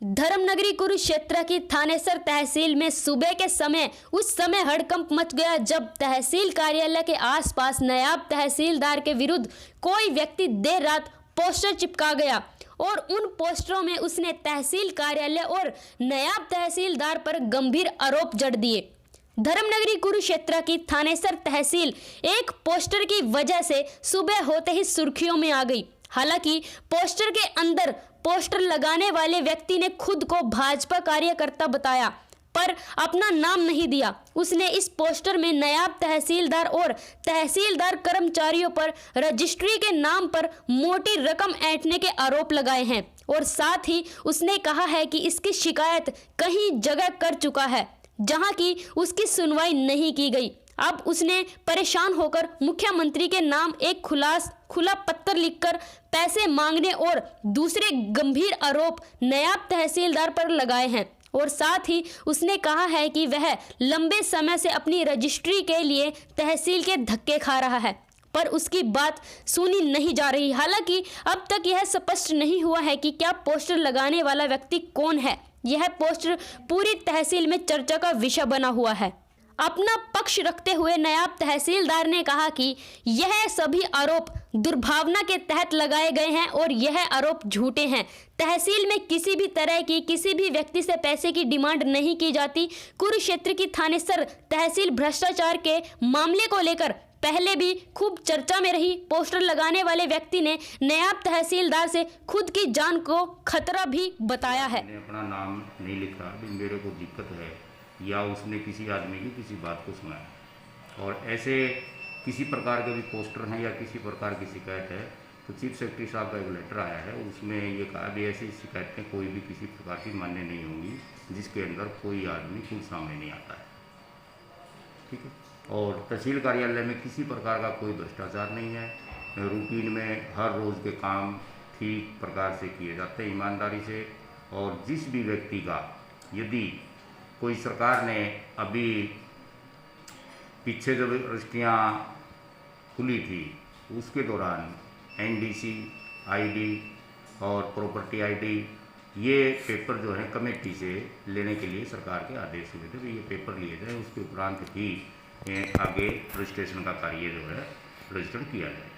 धर्मनगरी कुरुक्षेत्र की थानेसर तहसील में सुबह के समय उस समय हड़कंप मच गया जब तहसील कार्यालय के आसपास नायब तहसीलदार के विरुद्ध कोई व्यक्ति देर रात पोस्टर चिपका गया और उन पोस्टरों में उसने तहसील कार्यालय और नायब तहसीलदार पर गंभीर आरोप जड़ दिए। धर्मनगरी कुरुक्षेत्र की थानेसर तहसील एक पोस्टर की वजह से सुबह होते ही सुर्खियों में आ गई। हालांकि पोस्टर के अंदर पोस्टर लगाने वाले व्यक्ति ने खुद को भाजपा कार्यकर्ता बताया पर अपना नाम नहीं दिया। उसने इस पोस्टर में नायब तहसीलदार और तहसीलदार कर्मचारियों पर रजिस्ट्री के नाम पर मोटी रकम ऐंठने के आरोप लगाए हैं और साथ ही उसने कहा है कि इसकी शिकायत कई जगह कर चुका है जहां की उसकी सुनवाई नहीं की गई। अब उसने परेशान होकर मुख्यमंत्री के नाम एक खुला पत्र लिखकर पैसे मांगने और दूसरे गंभीर आरोप नायब तहसीलदार पर लगाए हैं और साथ ही उसने कहा है कि वह लंबे समय से अपनी रजिस्ट्री के लिए तहसील के धक्के खा रहा है पर उसकी बात सुनी नहीं जा रही। हालांकि अब तक यह स्पष्ट नहीं हुआ है कि क्या पोस्टर लगाने वाला व्यक्ति कौन है। यह पोस्टर पूरी तहसील में चर्चा का विषय बना हुआ है। अपना पक्ष रखते हुए नायब तहसीलदार ने कहा कि यह सभी आरोप दुर्भावना के तहत लगाए गए हैं और यह आरोप झूठे हैं। तहसील में किसी भी तरह की किसी भी व्यक्ति से पैसे की डिमांड नहीं की जाती। कुरुक्षेत्र की थानेसर तहसील भ्रष्टाचार के मामले को लेकर पहले भी खूब चर्चा में रही। पोस्टर लगाने वाले व्यक्ति ने नायब तहसीलदार से खुद की जान को खतरा भी बताया है। अपना नाम नहीं लिखा, मेरे को दिक्कत है या उसने किसी आदमी की किसी बात को सुना है और ऐसे किसी प्रकार के भी पोस्टर हैं या किसी प्रकार की शिकायत है तो चीफ सेक्रेटरी साहब का एक लेटर आया है। उसमें ये कहा भी ऐसी शिकायतें कोई भी किसी प्रकार की मान्य नहीं होंगी जिसके अंदर कोई आदमी खुद सामने नहीं आता है, ठीक है। और तहसील कार्यालय में किसी प्रकार का कोई भ्रष्टाचार नहीं है। रूटीन में हर रोज़ के काम ठीक प्रकार से किए जाते हैं ईमानदारी से। और जिस भी व्यक्ति का यदि कोई सरकार ने अभी पीछे जब रजिस्ट्रियाँ खुली थी उसके दौरान एनडीसी आईडी और प्रॉपर्टी आईडी ये पेपर जो है कमेटी से लेने के लिए सरकार के आदेश हुए थे तो ये पेपर लिए जाए, उसके उपरांत ही आगे रजिस्ट्रेशन का कार्य जो है रजिस्टर किया जाए।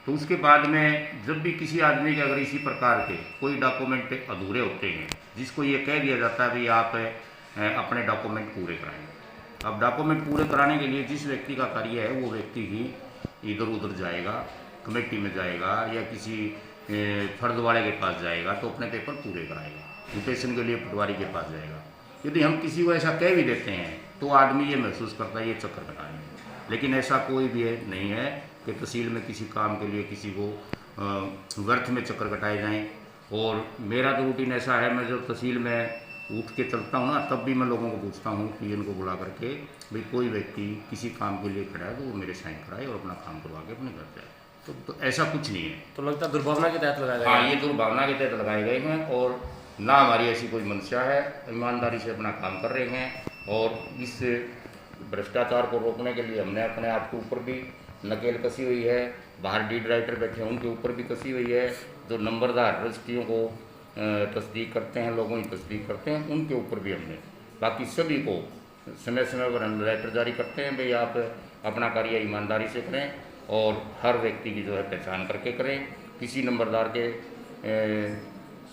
तो उसके बाद में जब भी किसी आदमी के अगर इसी प्रकार के कोई डॉक्यूमेंट अधूरे होते हैं जिसको ये कह दिया जाता है भाई आप अपने डॉक्यूमेंट पूरे कराएं। अब डॉक्यूमेंट पूरे कराने के लिए जिस व्यक्ति का कार्य है वो व्यक्ति ही इधर उधर जाएगा, कमेटी में जाएगा या किसी फर्द वाले के पास जाएगा तो अपने पेपर पूरे कराएगा, म्यूटेशन के लिए पटवारी के पास जाएगा। यदि हम किसी को ऐसा कह भी देते हैं तो आदमी ये महसूस करता है ये चक्कर कटाएंगे, लेकिन ऐसा कोई भी नहीं है कि तहसील में किसी काम के लिए किसी को व्यर्थ में चक्कर कटाए जाएँ। और मेरा तो रूटीन ऐसा है, मैं जब तहसील में उठ के चलता हूँ ना तब भी मैं लोगों को पूछता हूँ कि इनको बुला करके भाई कोई व्यक्ति किसी काम के लिए खड़ा है तो वो मेरे साइन कराए और अपना काम करवा के अपने घर जाए। तो ऐसा कुछ नहीं है। तो लगता है दुर्भावना के तहत लगाए गए। हाँ, ये दुर्भावना के तहत लगाए गए हैं और ना हमारी ऐसी कोई मंशा है, ईमानदारी से अपना काम कर रहे हैं। और इस भ्रष्टाचार को रोकने के लिए हमने अपने आप के ऊपर भी नकेल कसी हुई है, बाहर डीड राइटर बैठे हैं उनके ऊपर भी कसी हुई है, जो नंबरदार रजिस्ट्रियों को तस्दीक करते हैं, लोगों की तस्दीक करते हैं उनके ऊपर भी हमने। बाकी सभी को समय समय पर हम लेटर जारी करते हैं भाई आप अपना कार्य ईमानदारी से करें और हर व्यक्ति की जो है पहचान करके करें। किसी नंबरदार के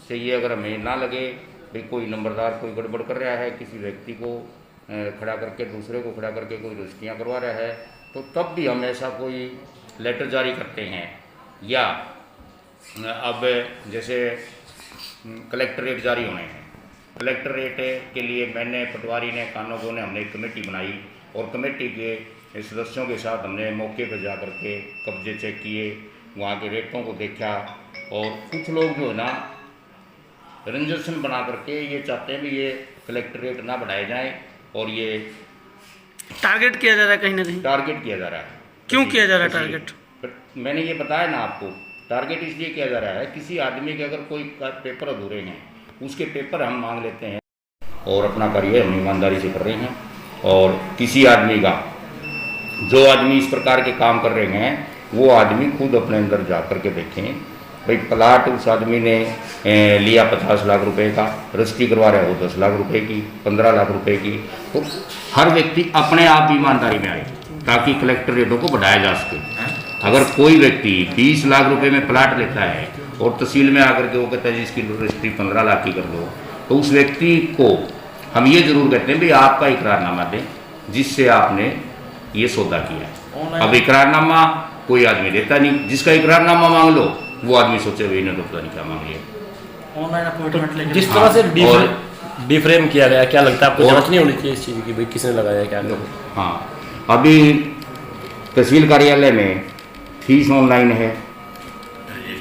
से ये अगर हमें ना लगे भाई कोई नंबरदार कोई गड़बड़ कर रहा है, किसी व्यक्ति को खड़ा करके दूसरे को खड़ा करके कोई रजिस्ट्रियाँ करवा रहा है तो तब भी हम ऐसा कोई लेटर जारी करते हैं। या अब जैसे कलेक्टरेट जारी होने हैं, कलेक्टरेट के लिए मैंने पटवारी ने कानूनगो ने हमने एक कमेटी बनाई और कमेटी के सदस्यों के साथ हमने मौके पर जा कर के कब्जे चेक किए, वहाँ के रेटों को देखा। और कुछ लोग जो है ना रंजन बना करके ये चाहते हैं कि ये कलेक्टरेट ना बढ़ाए जाएं और ये टारगेट किया जा रहा है, कहीं ना कहीं टारगेट किया जा रहा है। क्यों किया जा रहा है टारगेट? मैंने ये बताया ना आपको, टारगेट इसलिए किया जा रहा है किसी आदमी के अगर कोई पेपर अधूरे हैं उसके पेपर हम मांग लेते हैं और अपना कार्य हम ईमानदारी से कर रहे हैं। और किसी आदमी का जो आदमी इस प्रकार के काम कर रहे हैं वो आदमी खुद अपने अंदर जा कर के देखें भाई प्लाट उस आदमी ने लिया 50 लाख रुपए का, रजिस्ट्री करवा रहा है वो 10 लाख रुपए की, 15 लाख रुपए की। तो हर व्यक्ति अपने आप ईमानदारी में आए ताकि कलेक्टर रेटों को बढ़ाया जा सके। अगर कोई व्यक्ति 20 लाख रुपए में प्लाट लेता है और तहसील में आकर के वो कहता है जी इसकी रजिस्ट्री 15 लाख की कर दो, तो उस व्यक्ति को हम ये जरूर कहते हैं भाई आपका इकरारनामा दें जिससे आपने ये सौदा किया। अब इकरारनामा कोई आदमी देता नहीं, जिसका इकरारनामा मांग लो वो आदमी सोचे भाई इन्हें तो पता नहीं क्या मांग लिया। ऑनलाइन अपॉइंटमेंट लेके जिस तरह से और डिफ्रेम किया गया, क्या लगता है आपको और- जांच नहीं होनी चाहिए इस चीज़ की, भाई किसने लगाया क्या करो? हाँ, अभी तहसील कार्यालय में फीस ऑनलाइन है,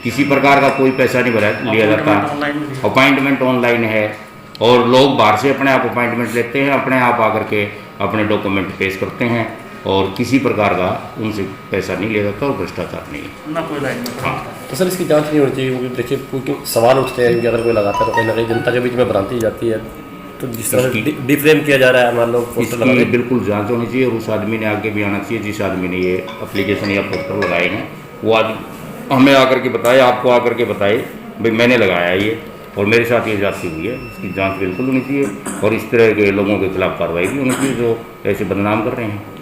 किसी प्रकार का कोई पैसा नहीं भरा लिया जाता, अपॉइंटमेंट ऑनलाइन है और लोग बाहर से अपने आप अपॉइंटमेंट लेते हैं, अपने आप आकर के अपने डॉक्यूमेंट पेश करते हैं और किसी प्रकार का उनसे पैसा नहीं लिया जाता और भ्रष्टाचार नहीं है। ना कोई लाइन में। हाँ, तो सर इसकी जांच नहीं होनी चाहिए क्योंकि देखिए क्योंकि सवाल उठते हैं कि अगर कोई लगाता है तो कहीं ना कहीं जनता के बीच में भ्रांति जाती है। तो जिस तरह से डिफ्रेम किया जा रहा है, मान लो पोस्टर लगा इसकी के, बिल्कुल जांच होनी चाहिए और उस आदमी ने आगे भी आना चाहिए जिस आदमी ने ये एप्लीकेशन या पोस्टर लगाए हैं, वो आदमी हमें आकर के बताए, आपको आकर के बताए भाई मैंने लगाया ये और मेरे साथ ये जाति हुई है। इसकी जांच बिल्कुल होनी चाहिए और इस तरह के लोगों के खिलाफ कार्रवाई भी होनी चाहिए जो ऐसे बदनाम कर रहे हैं।